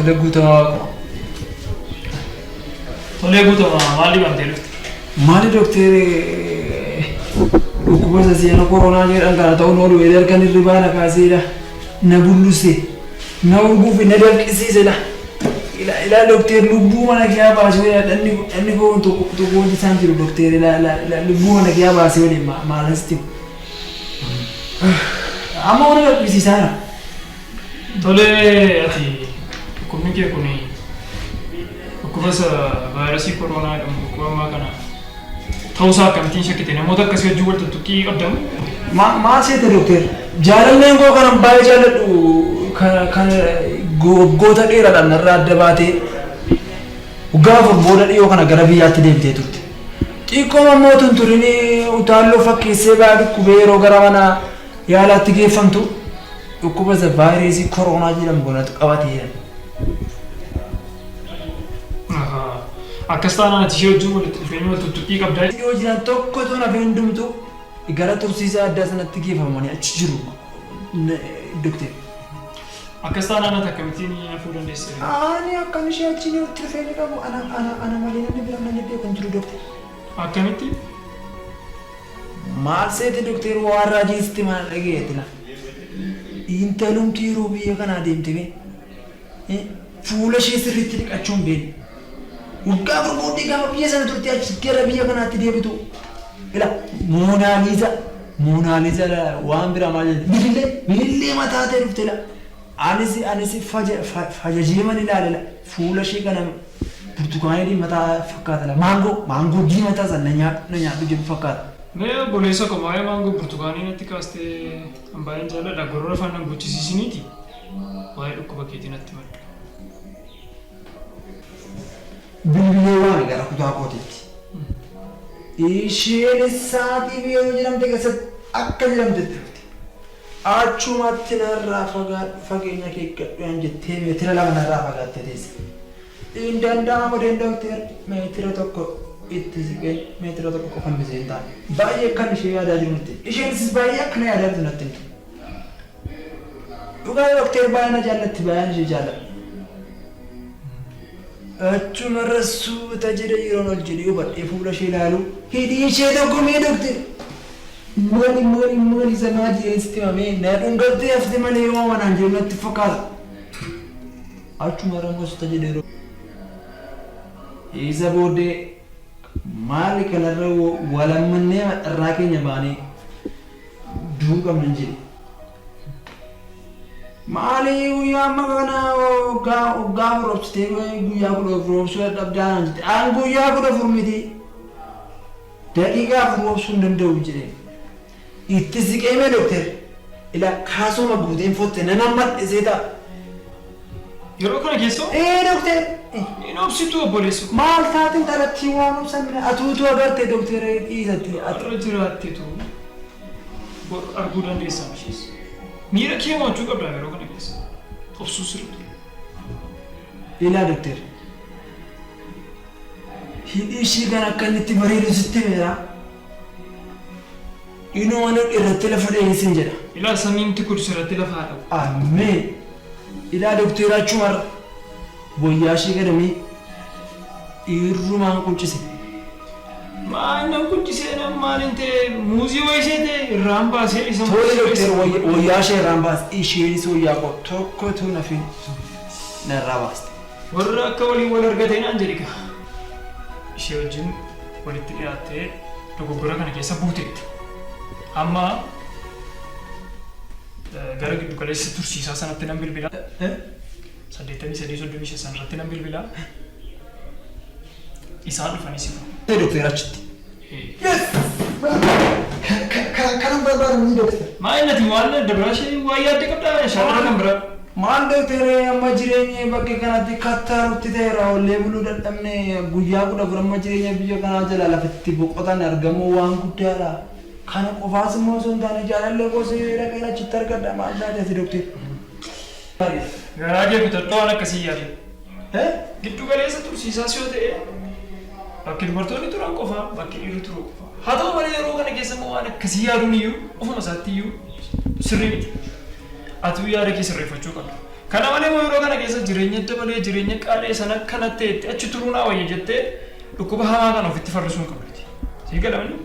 Tole guutaa. Tole guutaa maali bantee dhufte? Maali dokteere dhukkuba sasiyaana koronaa jedhan kana ta'uun oolu weedar kan hirribaa na kaaseedha. Na bulluse na urguufi na dalqisiisedha. Ila dokteer lubbuu mana kee baasee dhanni koo tokko isaan jiru dokteer ila lubbuu mana kee baasee waliin maalasti. Amma wani dalqisiisaadha. Tole ati dhukkubni kee kuni dhukkuba vaayirasii koronaa jedhamu dhukkuba ammaa kana ta'uusaa akkamittiin shakkite namoota akkasii wajjin wal tuttuqqii qabdamu? Maal seete dokteer? Jaalalleen koo kanan baay'ee jaalladhu kan waggoota dheeraadhaan narraa adda baatee gaafa booda dhiyoo kana gara biyyaatti deemtee turte. Xiqqooma mootin turin utaalloo fakkeessee ba'a dhukkubee yeroo gara mana yaalaatti geeffamtu dhukkuba vaayirasii koronaa jedhamu gonatu qabatee. Akkas taanaan ati ishee wajjin walitti dhufeenya wal tuttuqqii qabdaa? Yoo jiran tokko toon hafee hundumtu gara tursiisaa addaa sanatti geeffamanii achi jiru dokteer. Akkas taanaan ati akkamittiin hafuu dandeesse? Ani akkam ishee achi walitti dhufeenya qabu ana malee namni bira namni beeku hin jiru dokteer. Akkamitti? Maal seete dokteer waan raajiisti mana dhageetina. Intalumti yeroo biyya kanaa deemte fuula ishee sirriitti dhiqachuun beekne. Waggaa furmuudhii gaafa biyya sana turte achi gara biyya kanaatti deebitu. Ila Moonaaliiza waan biraa maal jedhama? Bilillee mataa ta'e dhufte ila. Anis fajajiiman ilaalela. Fuula ishee kana burtukaanii diimataa fakkaata. Maangoo diimataa sana nyaadhu jedhu fakkaata. Mee boleessa qomaa'ee maangoo burtukaanii natti kaastee baay'een jaalladha. Gorora faana gochisiisiniiti. Waa'ee dhukkuba keetii natti madda. Bilbilee waan gara kutaa kootiitti. Isheen sa'aatii biyyoo jedhamte keessatti akka jedhamtetti dhufte. Achumatti narraa fageenya kee gadhuu jettee meetira lama narraa fagaattee teesse. Hin danda'amu dokteer meetira tokko itti siqee meetira tokko qofa hambisee hin taane. Baay'ee kan ishee yaadaa jiru nutti. Isheenis baay'ee akkana yaadaa jiru natti himtu. Dhugaa dokteer baay'ee na jaallatti baay'een ishee jaalladha. Achuma rasuuta jedhe yeroon ol jedhee hubadhee fuula ishee ilaalu hidhii ishee tokko mee dokteer. Maali sanaa jireensitti mamee na dhungattee hafte malee yoo manaan jiru natti fakkaata. Achuma rasuuta jedhe yeroo. Isa booddee maali kanarra walammannee irraa keenya baanee du'uu qabna jedhe. Maali guyyaa amma kana waggaa roobsitee guyyaa kudha roobsuu dadhabdaan jette. Aan guyyaa kudha furmiti daqiiqaa roobsuu hin danda'u jedhe. Itti siqeeme dokteer ila kaasuma guuteen fotte nan ammadhisee ta'a. Yeroo kana keessoo? Dokteer. Inni obsituu obboleessu. Maal taatiin dhalatti waan obsamne atuutu agarte dokteera dhiisatti. Irra jiraatteetu arguu dandeessaa ishees. Miira kee mo'achuu qabdaa yeroo kana keessa. Obsuu sirriitu. Ilaa dokteer. Hidhii ishii kan akka inni itti bareedu sitti meera. Inuma irratti lafa dheessin jedha. Ilaa samiinti kudus irratti lafa haadha. Ameen. Ilaa dokteera achumarra boyyaa ishee gadamee irrumaan quncise. Maannan quncise maaliin ta'e muuzii wayisee ta'e irraan baasee isa Tole dokteer wayyaa ishee irraan baase isheenis wayyaa koo tokkotu nafin narraa baaste. Warra akka waliin wal argatee naan jedhi kaa. Ishee wajjin walitti dhiyaattee dogoggora kana keessa buuteetti. Amma gara giddu galeessa tursiisaa sanatti nan bilbilaa. 83 sanarratti nan bilbilaa. Isaan dhufanii si fuudhu. Dokteer achitti. Kanan barbaadamu dokteer. Maal nati waan dabraa ishee waa yaadde qabdaa shaamara kan biraa. Maal dokteer amma jireenya bakka kanatti kattaa nutti ta'eera ollee buluu dadhabne guyyaa kudha amma jireenya biyya kanaa jala lafatti boqotan argamuu waan guddaadha. Kana qofaas immoo osoo hin taane jaalallee goosee dhaqeen achitti argadha maal taatee dokteer. Garaa kee kutadhaa waan akkasii yaade. Giddu galeessa tursiisaas yoo ta'e bakki dubartoonni turan qofa bakki dhiirri turu qofa. Haa ta'u malee yeroo kana keessa immoo waan akkasii yaaduun iyyuu ofuma isaatti iyyuu sirrii miti. Ati yaada kee sirreeffachuu qabda. Kana malee moo yeroo kana keessa jireenya dabalee jireenya qaalee sana kanatti itti achi turuu naa wayya jettee dhukkuba hamaa kana ofitti farrisuun qabdi. Sii galamani?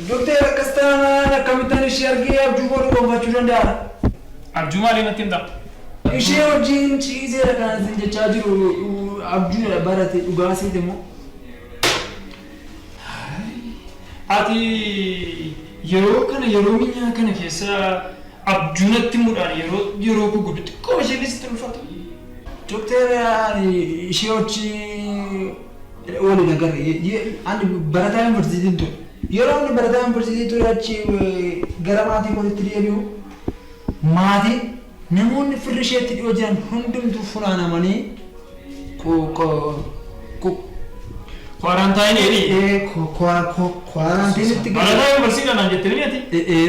Doktor akkas taanaan akkamittaan ishee argee abjuu godhu gonfachuu danda'a? Abjuu maalii natti himta? Ishee wajjin ciiseera kan isin jechaa jiru abjuu barate dhugaa siiti immoo. Ati yeroo minyaa kana keessa abjuunatti mudhaan yeroo guguddu xiqqoo isheen sitti ulfaatu. Doktor ishee wajjin waliin agarre ani barataa yuunivarsiitiin ture. Yeroo inni barataa yuunivarsiitii ture achi gara maatii kootitti deebi'u maatii namoonni firri isheetti dhiyoo jiran hundumtuu funaanamanii Quarantine quarantine barataa yuunivarsiitii naan jettee ni ati?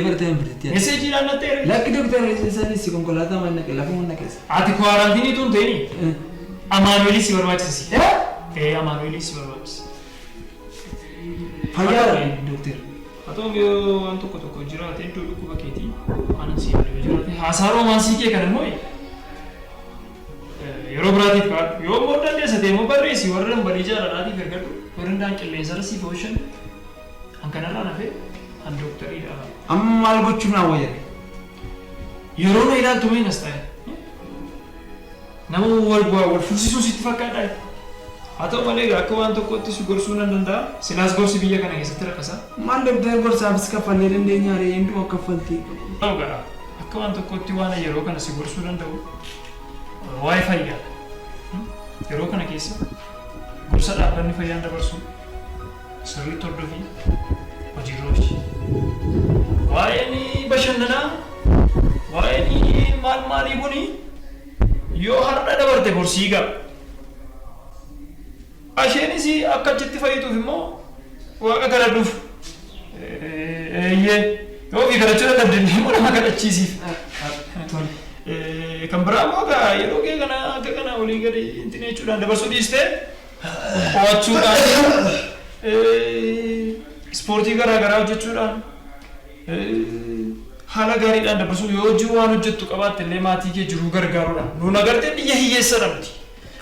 Barataa yuunivarsiitii. Meseejii dhaan natti ere? Lakki doktor isaanii si konkolaataa manna lafa manna keessa. Ati quarantine tun ta'ini? Amaanuelis si barbaachisi. Amaanuelis si barbaachisi. Fayyaadha doktor. Haa ta'u yoo waan tokko jiraate iddoo dhukkuba keetii anan si yaadu jiraate haasaa roomaansii kee kan immoo yeroo biraatiif kaadhu yoo immoo dandeessate immoo barreessi warra barii jaalalaatiif ergadhu warra daan qilleensa rasiif oolchan hankanarraa nafee han doktariidha. Amma maal gochuuf naa wayya? Yeroo na ilaaltu miinas ta'e nama wal fursiisuu sitti fakkaadha. Haa ta'u malee akka waan tokkotti si gorsuu nan danda'a. Silaas gorsi biyya kana keessatti rakkasa. Maal doktor gorsaafis kaffallee dandeenya haree hunduma kaffaltii. Akka waan tokkotti waan yeroo kana si gorsuu danda'u waa'ee fayyaa. Yeroo kana keessa gorsa dhaabbanni fayyaan dabarsu sirriitti hordofii hojiirra oolchi. Waa'een bashannanaa waa'een maalii kuni yoo har'a dabarte borsii qaba. Asheenis akka achitti fayyituuf immoo waaqa kadhadhuuf yoo fi kadhachuu dadhabdee immoo nama kadhachiisiif. Kan biraa immoo yeroo kee kana akka kana olii gadi intin jechuudhaan dabarsuu dhiistee qo'achuudhaan ispoortii garaagaraa hojjechuudhaan haala gaariidhaan dabarsuu yoo hojii waan hojjettu qabaatte illee maatii kee jiruu gargaaruudhaan nuun agartee biyya hiyyeessa dhabdi.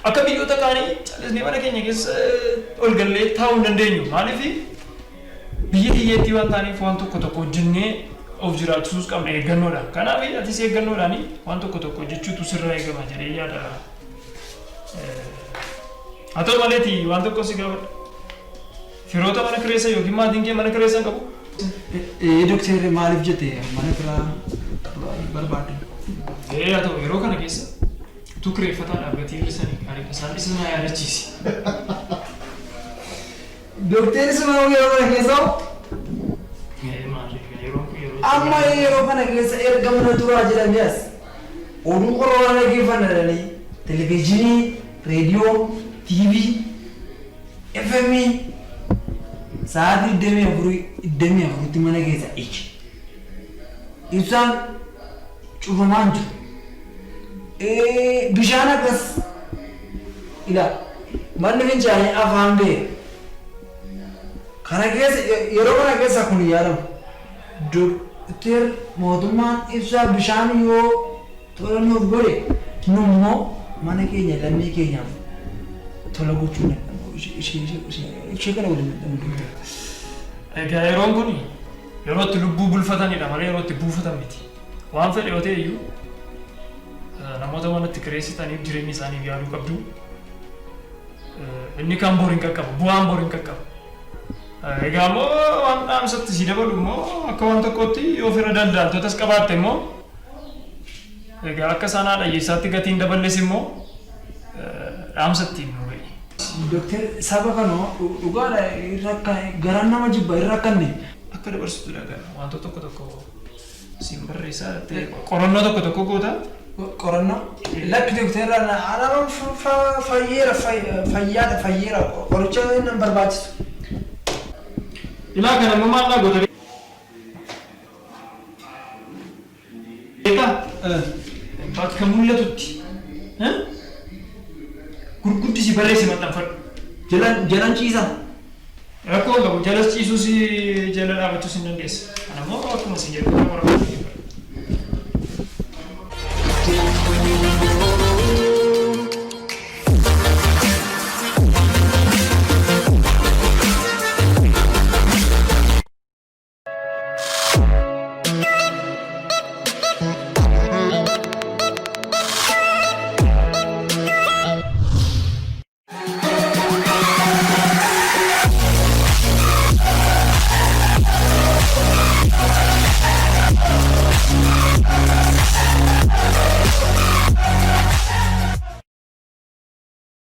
Akka biyyoota kaanii callisnee mana keenya keessa ol gallee taa'uu hin dandeenyu. Maaliif biyya hiyyeettii waan ta'aniif waan tokko hojjennee of jiraachisuus qabna eeggannoodhaan. Kanaaf atis eeggannoodhaan waan tokko hojjechuutu sirraa eegama jedhee yaada. Haa ta'u maleeti waan tokko si gaafadha. Firoota mana kireessa yookiin maatiin kee mana kireessa qabu? Doktor maaliif jette mana kiraa barbaadde? Haa ta'u yeroo kana keessa tu kireeffataa dhaabbatii hir'isanii gaariidha. Isaan isa na yaadachiisi. Doktor sana yeroo kana keessa amma yeroo kana keessa erga mana turaa jedhamee as oduu qorraa dhaggeeffannanii televezyiinii, reediyoo, TV, FM sa'aatii 24tti mana keessa iji. Ibsaan cufamaan jiru. Bishaan akkas manni fincaanii afaan ba'e. Kana keessa yeroo kana keessa kun yaadamu. Doktor mootummaan ibsaa bishaan yoo to'annuuf godhe nummoo mana keenya lammii keenyaaf tola gochuu ishee kana waliin danda'u. Egaa yeroon kun yeroo itti lubbuu bulfatanidha malee yeroo itti buufatan miti. Waan fedhe yoo ta'e iyyuu namoota manatti kireessitaniif jireenya isaaniif yaaduu qabdu. Inni kan boriin qaqqaba, bu'aan boriin qaqqaba. Egaa immoo waan dhaamsatti si dabalu immoo akka waan tokkotti yoo fira daldaaltotas qabaatte immoo egaa akka isaan haadha hiyyeessaatti gatiin daballes immoo dhaamsatti nu ga'i. Doktor saba kanoo dhugaadha irra akka garaan nama jibba irra akkanne akka dabarsitu dhagaa wantoota tokko siin barreessaa ta'e qorannoo tokko goota. Qorannoo lakki doktor anama fayyeera qoricha nan barbaachisu. Ilaa kana immoo maal dhaa gootanii? Bakka mul'atutti gurguddisi barreessi maxxanfadhu. Jalan ciisa. Rakkoo qabu jalas ciisuus jala dhaabachuus hin dandeessa. Kana immoo akkuma isin jedhu